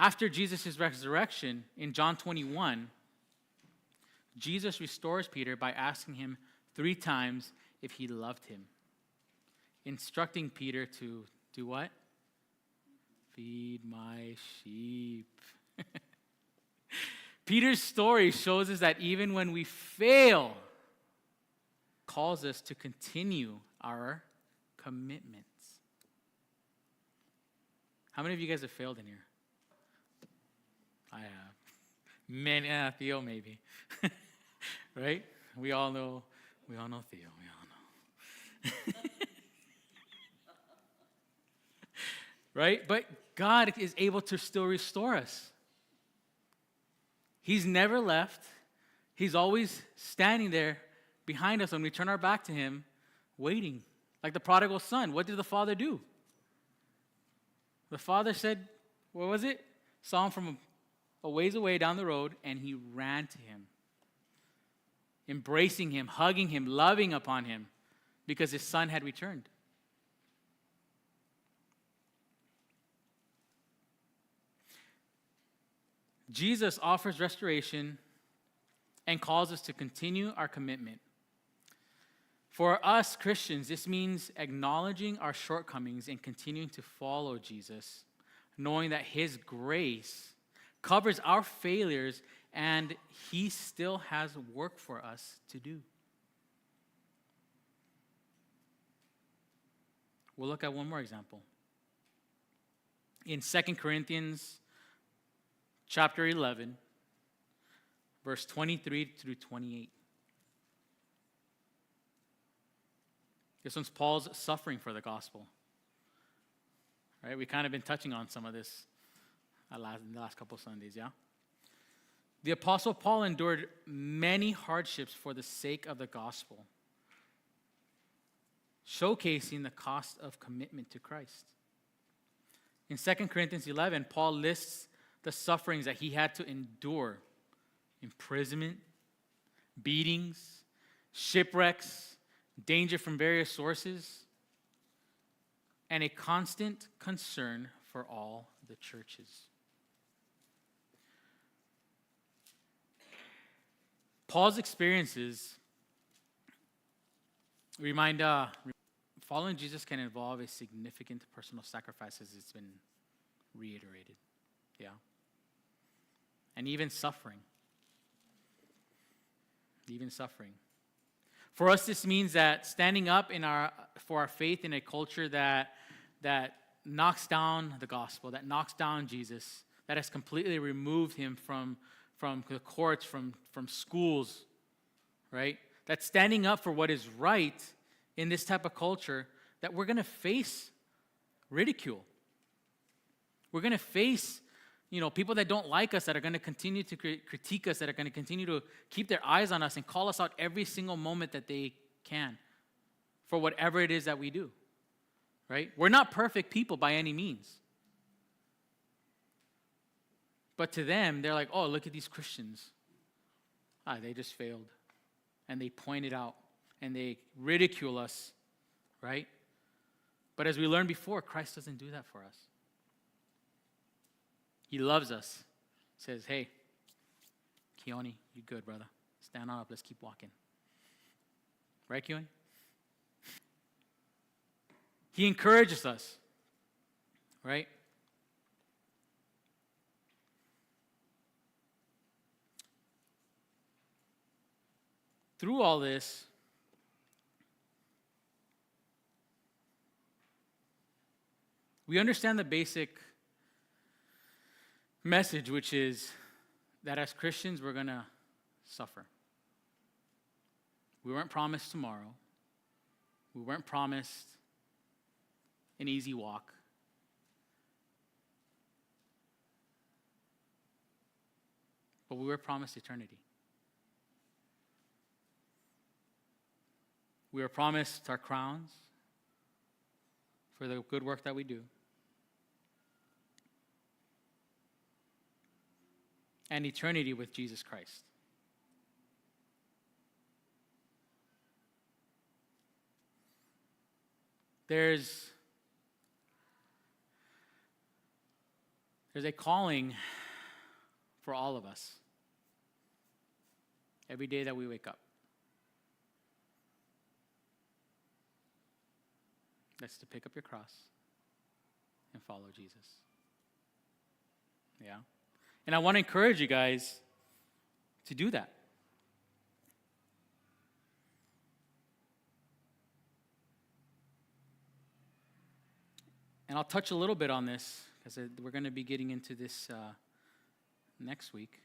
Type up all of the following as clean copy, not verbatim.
After Jesus' resurrection, in John 21, Jesus restores Peter by asking him 3 times if he loved him, instructing Peter to do what? Feed my sheep. Peter's story shows us that even when we fail, calls us to continue our commitments. How many of you guys have failed in here? I have. Many, Theo maybe. Right? We all know Theo. We all know. Right? But God is able to still restore us. He's never left. He's always standing there behind us when we turn our back to him, waiting. Like the prodigal son. What did the father do? The father said, what was it? Saw him from a ways away down the road, and he ran to him, embracing him, hugging him, loving upon him, because his son had returned. Jesus offers restoration and calls us to continue our commitment. For us Christians, this means acknowledging our shortcomings and continuing to follow Jesus, knowing that his grace covers our failures and he still has work for us to do. We'll look at one more example. In 2 Corinthians chapter 11, verse 23 through 28. This one's Paul's suffering for the gospel. Right? We kind of been touching on some of this in the last couple of Sundays, yeah? The Apostle Paul endured many hardships for the sake of the gospel, showcasing the cost of commitment to Christ. In 2 Corinthians 11, Paul lists the sufferings that he had to endure: imprisonment, beatings, shipwrecks, danger from various sources, and a constant concern for all the churches. Paul's experiences remind following Jesus can involve a significant personal sacrifice, as it's been reiterated. Yeah. And even suffering. Even suffering. For us, this means that standing up for our faith in a culture that knocks down the gospel, that knocks down Jesus, that has completely removed him from the courts, from schools, right? That standing up for what is right in this type of culture, that we're going to face ridicule. We're going to face people that don't like us, that are going to continue to critique us, that are going to continue to keep their eyes on us and call us out every single moment that they can for whatever it is that we do, right? We're not perfect people by any means. But to them, they're like, oh, look at these Christians. They just failed. And they point it out. And they ridicule us, right? But as we learned before, Christ doesn't do that for us. He loves us. Says, hey, Keone, you good, brother. Stand on up. Let's keep walking. Right, Keone? He encourages us, right? Through all this, we understand the basic message, which is that as Christians, we're going to suffer. We weren't promised tomorrow. We weren't promised an easy walk. But we were promised eternity. We were promised our crowns for the good work that we do. And eternity with Jesus Christ. There's There's a calling for all of us every day that we wake up. That's to pick up your cross and follow Jesus. Yeah? And I want to encourage you guys to do that. And I'll touch a little bit on this because we're going to be getting into this next week.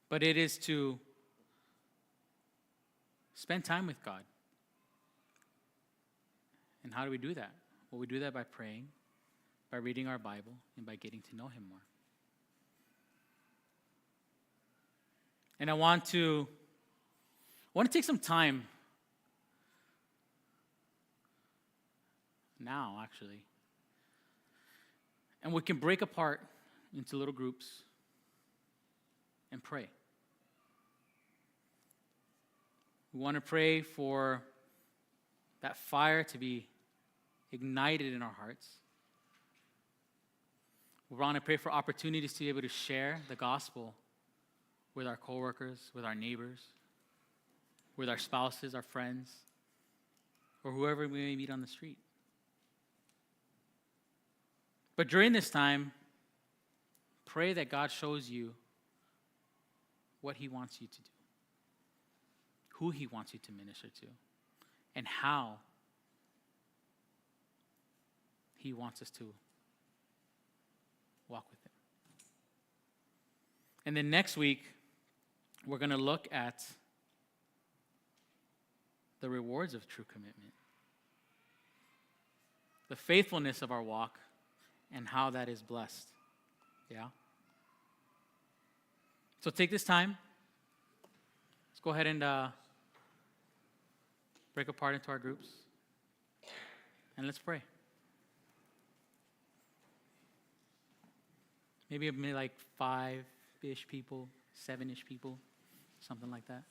But it is to spend time with God. And how do we do that? Well, we do that by praying, by reading our Bible, and by getting to know Him more. And I want to take some time now, actually. And we can break apart into little groups and pray. We want to pray for that fire to be ignited in our hearts. We want to pray for opportunities to be able to share the gospel with our coworkers, with our neighbors, with our spouses, our friends, or whoever we may meet on the street. But during this time, pray that God shows you what He wants you to do, who He wants you to minister to, and how He wants us to walk with Him. And then next week, we're going to look at the rewards of true commitment, the faithfulness of our walk, and how that is blessed. Yeah? So take this time. Let's go ahead and break apart into our groups. And let's pray. Maybe like 5-ish people, 7-ish people, something like that.